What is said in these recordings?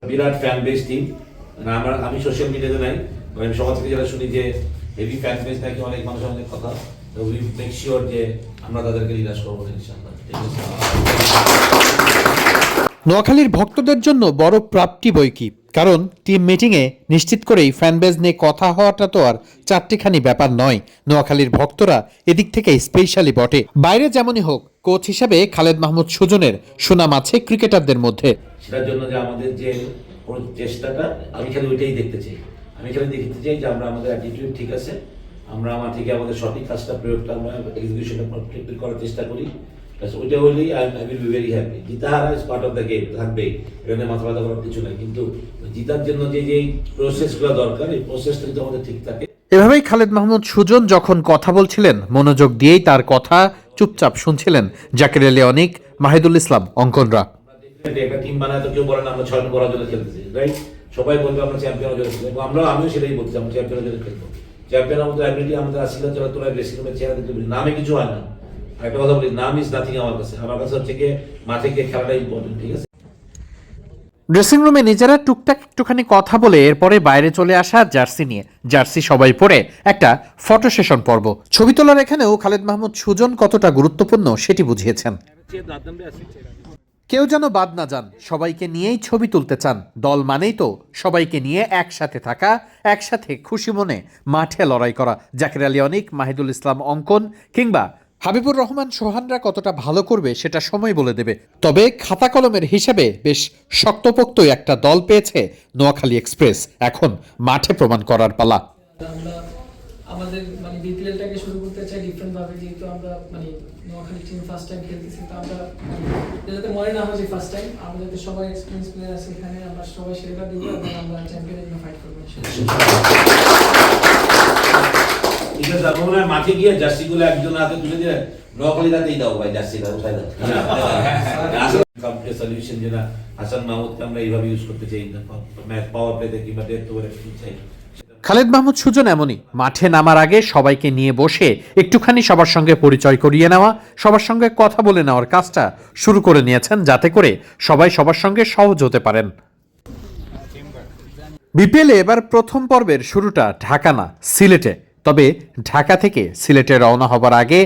বিরাট fan base team. আমি social মিডিয়াতে নাই, আমি সবার থেকে যেটা শুনি যে হেভি ফ্যান বেস নাকি অনেক মানুষের অনেক কথা। উই মেক শিওর যে আমরা তাদেরকে নিরাশ করবো ইনশাআল্লাহ। ঠিক আছে। নোয়াখালীর ভক্তদের জন্য বড় প্রাপ্তি বই কি, কারণ টিম মিটিংয়ে নিশ্চিত করেই ফ্যানবেজ নিয়ে কথা হওয়াটা তো আর চারটিখানি ব্যাপার নয়। নোয়াখালীর ভক্তরা এদিক থেকে স্পেশালি বটে। বাইরে যেমনই হোক, কোচ হিসেবে খালেদ মাহমুদ সুজনের সুনাম আছে ক্রিকেটারদের মধ্যে। সেটার জন্য যে আমাদের যে চেষ্টাটা, আমি খালি ওইটাই দেখতে চাই। আমি খালি দেখতে চাই যে আমরা আমাদের অ্যাটিটিউড ঠিক আছে, আমরা আমার থেকে আমাদের সঠিক কাজটা প্রয়োগটা আমরা এক্সিকিউশনটা করার চেষ্টা করি। ওইটা হলেই I will be very happy. জিতা হারা is part of the game, থাকবেই, এখানে মাথা ব্যথা করার কিছু নাই। কিন্তু জিতার জন্য যে প্রসেসগুলো দরকার, এই প্রসেসটা যদি আমাদের ঠিক থাকে। এভাবেই খালেদ মাহমুদ সুজন যখন কথা বলছিলেন, মনোযোগ দিয়েই তার কথা চুপচাপ শুনছিলেন জাকির আলী অনিক, মাহিদুল ইসলাম অঙ্কনরা। একটা টিম বানায় তো কেউ বলে না আমরা 6 রান করার জন্য খেলতেছি, রাইট? সবাই বলবে আমরা চ্যাম্পিয়নের জন্য খেলবো, আমিও সেটাই বলছি, আমরা চ্যাম্পিয়নের জন্য খেলবো। চ্যাম্পিয়নের মধ্যে অ্যাবিলিটি আমাদের আসিলা চলা তোলা ড্রেসিং রুমের চেহারা দিতে বলি, নামে কিছু হয় না। একটা কথা বলি, নাম ইজ নাথিং আমার কাছে হচ্ছে কি মাঠে গিয়ে খেলাটা ইম্পর্টেন্ট। ঠিক আছে। ড্রেসিং রুমে নিজেরা টুকটাক একটুখানি কথা বলে এরপরে বাইরে চলে আসা জার্সি নিয়ে, জার্সি সবাই পরে একটা ফটো সেশন পর্ব। ছবি তোলার এখানেও খালেদ মাহমুদ সুজন কতটা গুরুত্বপূর্ণ সেটি বুঝিয়েছেন। কেউ যেন বাদ না যান, সবাইকে নিয়েই ছবি তুলতে চান। দল মানেই তো সবাইকে নিয়ে একসাথে থাকা, একসাথে খুশি মনে মাঠে লড়াই করা। জাকির আলী অনিক, মাহিদুল ইসলাম অঙ্কন কিংবা হাবিবুর রহমান সোহানরা কতটা ভালো করবে সেটা সময় বলে দেবে। তবে খাতা কলমের হিসেবে বেশ শক্তপোক্তই একটা দল পেয়েছে নোয়াখালী এক্সপ্রেস। এখন মাঠে প্রমাণ করার পালা। আমরা আমাদের বিপিএলটাকে শুরু করতে চাই ডিফারেন্ট ভাবে, যেহেতু আমরা নোয়াখালী টিম ফার্স্ট টাইম খেলতেছি, তো আমরা যাতে মনে না হয় যে ফার্স্ট টাইম, আমাদের তো সবাই এক্সপিরিয়েন্স প্লেয়ার আছে এখানে, আমরা সবাই সেটা দিব এবং আমরা চ্যাম্পিয়নের জন্য ফাইট করবো। ঠিক আছে, আপনারা মাঠে গিয়ে জার্সিগুলো একজন হাতে তুলে দিয়ে নোয়াখালী হাতেই দাও ভাই, জার্সিটা উঠাই দাও। সলিউশন যেটা হাসান মাহমুদকে আমরা এইভাবে ইউজ করতে চাই না, ম্যাচ পাওয়ার প্লেতে কিংবা ডেথ ওভারে চাই। খালেদ মাহমুদ সুজন এমনই, মাঠে নামার আগে সবাইকে নিয়ে বসে একটুখানি সবার সঙ্গে পরিচয় করিয়ে নেওয়া, সবার সঙ্গে কথা বলে নেওয়ার কাজটা শুরু করে নিয়েছেন, যাতে করে সবাই সবার সঙ্গে সহজ হতে পারেন। বিপিএলে এবার প্রথম পর্বের শুরুটা ঢাকা না, সিলেটে। তবে ঢাকা থেকে সিলেটে রওনা হবার আগে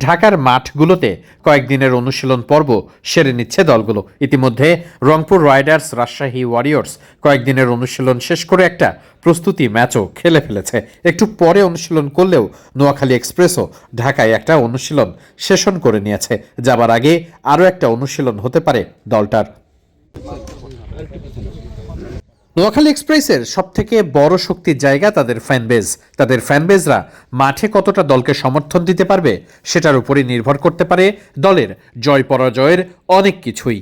ঢাকার মাঠগুলোতে কয়েকদিনের অনুশীলন পর্ব সেরে নিচ্ছে দলগুলো। ইতিমধ্যে রংপুর রাইডার্স, রাজশাহী ওয়ারিয়র্স কয়েকদিনের অনুশীলন শেষ করে একটা প্রস্তুতি ম্যাচও খেলে ফেলেছে। একটু পরে অনুশীলন করলেও নোয়াখালী এক্সপ্রেসও ঢাকায় একটা অনুশীলন সেশন করে নিয়েছে। যাবার আগে আরও একটা অনুশীলন হতে পারে দলটার। নোয়াখালী এক্সপ্রেসের সবথেকে বড় শক্তির জায়গা তাদের ফ্যানবেজ। তাদের ফ্যানবেজরা মাঠে কতটা দলকে সমর্থন দিতে পারবে সেটার উপরই নির্ভর করতে পারে দলের জয় পরাজয়ের অনেক কিছুই।